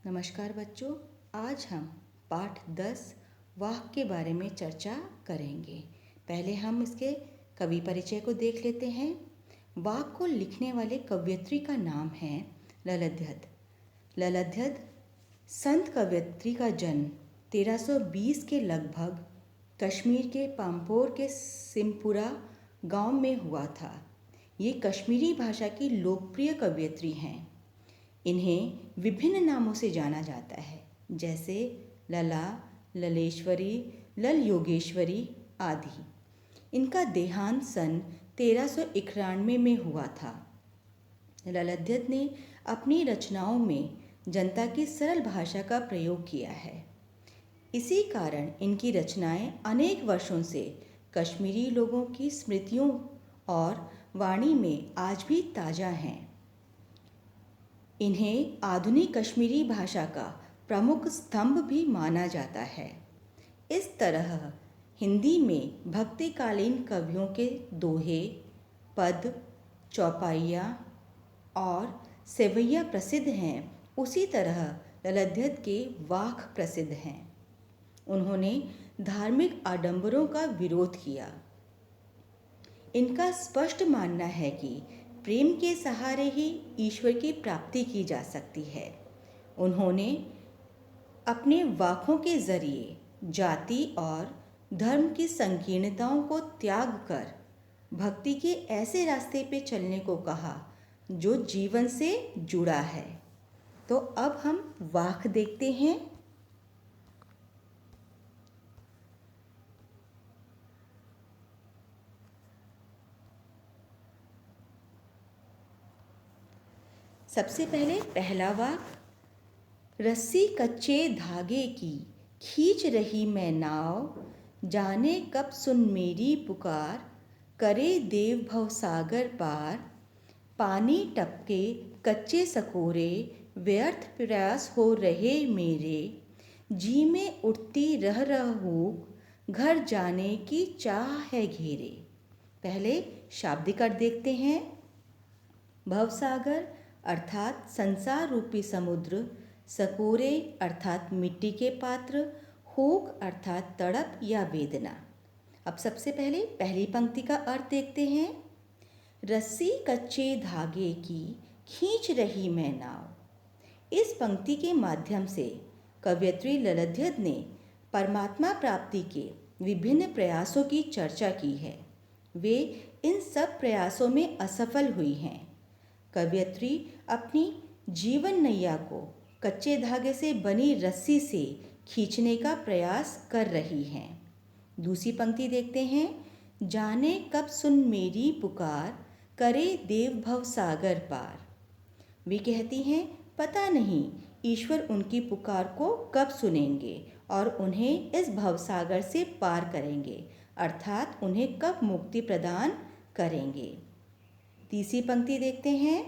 नमस्कार बच्चों, आज हम पाठ 10 वाक्य के बारे में चर्चा करेंगे। पहले हम इसके कवि परिचय को देख लेते हैं। वाक्य को लिखने वाले कवयित्री का नाम है ललध्यद। ललध्यद संत कवयित्री का जन्म 1320 के लगभग कश्मीर के पाम्पोर के सिमपुरा गांव में हुआ था। ये कश्मीरी भाषा की लोकप्रिय कवयित्री हैं। इन्हें विभिन्न नामों से जाना जाता है, जैसे लला, ललेश्वरी, लल योगेश्वरी आदि। इनका देहांत सन 1391 में हुआ था। ललध्यद ने अपनी रचनाओं में जनता की सरल भाषा का प्रयोग किया है। इसी कारण इनकी रचनाएं अनेक वर्षों से कश्मीरी लोगों की स्मृतियों और वाणी में आज भी ताज़ा हैं। इन्हें आधुनिक कश्मीरी भाषा का प्रमुख स्तंभ भी माना जाता है। इस तरह हिंदी में भक्तिकालीन कवियों के दोहे, पद, चौपाइयाँ और सेवैया प्रसिद्ध हैं, उसी तरह ललध्यद के वाक्य प्रसिद्ध हैं। उन्होंने धार्मिक आडंबरों का विरोध किया। इनका स्पष्ट मानना है कि प्रेम के सहारे ही ईश्वर की प्राप्ति की जा सकती है। उन्होंने अपने वाक्यों के जरिए जाति और धर्म की संकीर्णताओं को त्याग कर भक्ति के ऐसे रास्ते पे चलने को कहा जो जीवन से जुड़ा है। तो अब हम वाक्य देखते हैं। सबसे पहले पहला वाक्य, रस्सी कच्चे धागे की खींच रही मैं नाव, जाने कब सुन मेरी पुकार, करे देव भवसागर पार। पानी टपके कच्चे सकोरे, व्यर्थ प्रयास हो रहे मेरे, जी में उठती रह हूँ, घर जाने की चाह है घेरे। पहले शाब्दिक अर्थ देखते हैं। भवसागर अर्थात संसार रूपी समुद्र, सकोरे अर्थात मिट्टी के पात्र, हुक अर्थात तड़प या वेदना। अब सबसे पहले पहली पंक्ति का अर्थ देखते हैं। रस्सी कच्चे धागे की खींच रही मैं नाव। इस पंक्ति के माध्यम से कवयित्री ललध्यद ने परमात्मा प्राप्ति के विभिन्न प्रयासों की चर्चा की है। वे इन सब प्रयासों में असफल हुई हैं। कवयित्री अपनी जीवन नैया को कच्चे धागे से बनी रस्सी से खींचने का प्रयास कर रही हैं। दूसरी पंक्ति देखते हैं। जाने कब सुन मेरी पुकार, करे देव भव सागर पार। वे कहती हैं, पता नहीं ईश्वर उनकी पुकार को कब सुनेंगे और उन्हें इस भवसागर से पार करेंगे, अर्थात उन्हें कब मुक्ति प्रदान करेंगे। तीसरी पंक्ति देखते हैं।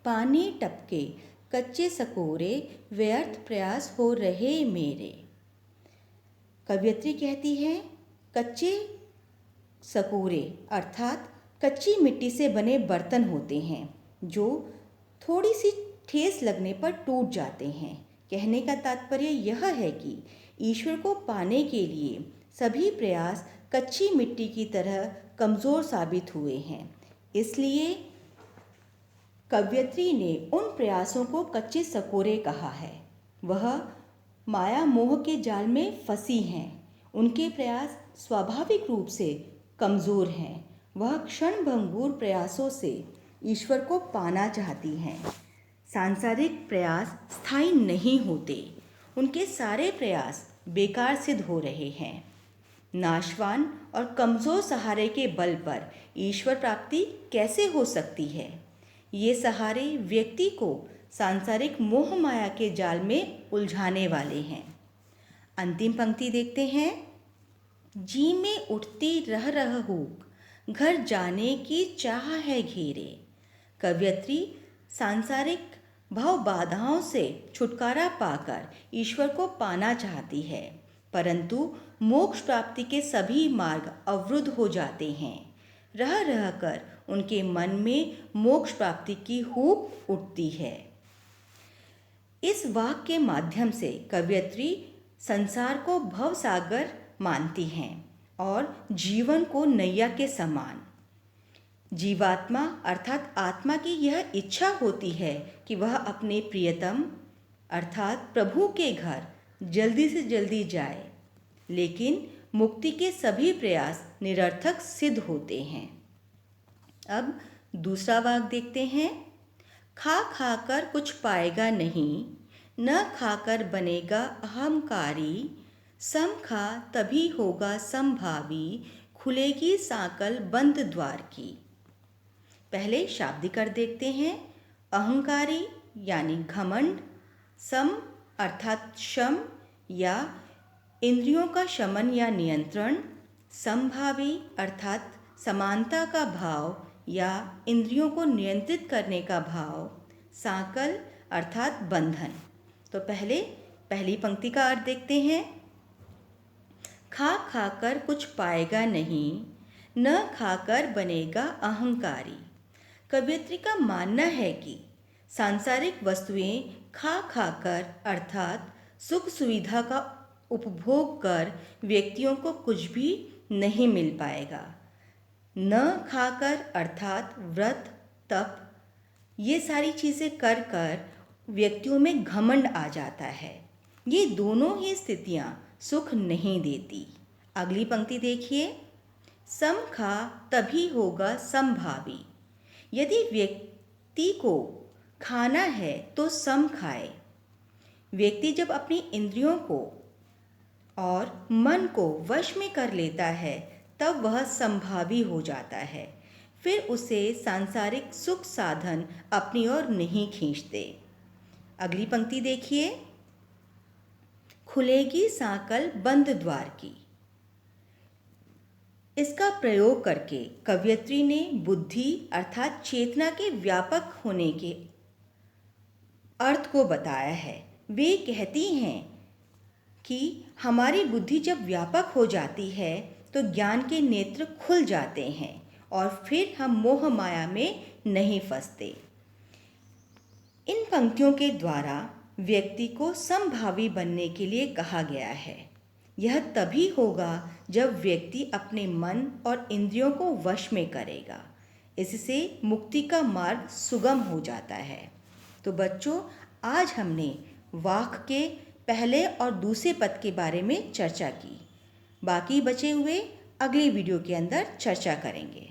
पानी टपके कच्चे सकोरे, व्यर्थ प्रयास हो रहे मेरे। कवयित्री कहती है, कच्चे सकोरे अर्थात कच्ची मिट्टी से बने बर्तन होते हैं जो थोड़ी सी ठेस लगने पर टूट जाते हैं। कहने का तात्पर्य यह है कि ईश्वर को पाने के लिए सभी प्रयास कच्ची मिट्टी की तरह कमज़ोर साबित हुए हैं। इसलिए कवयित्री ने उन प्रयासों को कच्चे सकोरे कहा है। वह माया मोह के जाल में फंसी हैं। उनके प्रयास स्वाभाविक रूप से कमज़ोर हैं। वह क्षणभंगुर प्रयासों से ईश्वर को पाना चाहती हैं। सांसारिक प्रयास स्थायी नहीं होते। उनके सारे प्रयास बेकार सिद्ध हो रहे हैं। नाशवान और कमज़ोर सहारे के बल पर ईश्वर प्राप्ति कैसे हो सकती है? ये सहारे व्यक्ति को सांसारिक मोह माया के जाल में उलझाने वाले हैं। अंतिम पंक्ति देखते हैं। जी में उठती रह हूँ, घर जाने की चाह है घेरे। कवयित्री सांसारिक भव बाधाओं से छुटकारा पाकर ईश्वर को पाना चाहती है, परंतु मोक्ष प्राप्ति के सभी मार्ग अवरुद्ध हो जाते हैं। रह कर उनके मन में मोक्ष प्राप्ति की हूक उठती है। इस वाक्य के माध्यम से कवयित्री संसार को भवसागर मानती हैं और जीवन को नैया के समान। जीवात्मा अर्थात आत्मा की यह इच्छा होती है कि वह अपने प्रियतम अर्थात प्रभु के घर जल्दी से जल्दी जाए, लेकिन मुक्ति के सभी प्रयास निरर्थक सिद्ध होते हैं। अब दूसरा वाक्य देखते हैं। खा खाकर कुछ पाएगा नहीं, न खाकर बनेगा अहंकारी, सम खा तभी होगा समभावी, खुलेगी सांकल बंद द्वार की। पहले शाब्दिक अर्थ देखते हैं। अहंकारी यानी घमंड, सम अर्थात शम या इंद्रियों का शमन या नियंत्रण, समभावी अर्थात समानता का भाव या इंद्रियों को नियंत्रित करने का भाव, सांकल अर्थात बंधन। तो पहले पहली पंक्ति का अर्थ देखते हैं। खा खाकर कुछ पाएगा नहीं, न खाकर बनेगा अहंकारी। कवयित्री का मानना है कि सांसारिक वस्तुएं खा खाकर अर्थात सुख सुविधा का उपभोग कर व्यक्तियों को कुछ भी नहीं मिल पाएगा। न खाकर अर्थात व्रत तप ये सारी चीज़ें कर कर व्यक्तियों में घमंड आ जाता है। ये दोनों ही स्थितियाँ सुख नहीं देती। अगली पंक्ति देखिए। सम खा तभी होगा समभावी। यदि व्यक्ति को खाना है तो सम खाए। व्यक्ति जब अपनी इंद्रियों को और मन को वश में कर लेता है तब वह समभावी हो जाता है। फिर उसे सांसारिक सुख साधन अपनी ओर नहीं खींचते। अगली पंक्ति देखिए। खुलेगी सांकल बंद द्वार की। इसका प्रयोग करके कवयित्री ने बुद्धि अर्थात चेतना के व्यापक होने के अर्थ को बताया है। वे कहती हैं कि हमारी बुद्धि जब व्यापक हो जाती है तो ज्ञान के नेत्र खुल जाते हैं और फिर हम मोह माया में नहीं फंसते। इन पंक्तियों के द्वारा व्यक्ति को समभावी बनने के लिए कहा गया है। यह तभी होगा जब व्यक्ति अपने मन और इंद्रियों को वश में करेगा। इससे मुक्ति का मार्ग सुगम हो जाता है। तो बच्चों, आज हमने वाक्य के पहले और दूसरे पद के बारे में चर्चा की। बाकी बचे हुए अगली वीडियो के अंदर चर्चा करेंगे।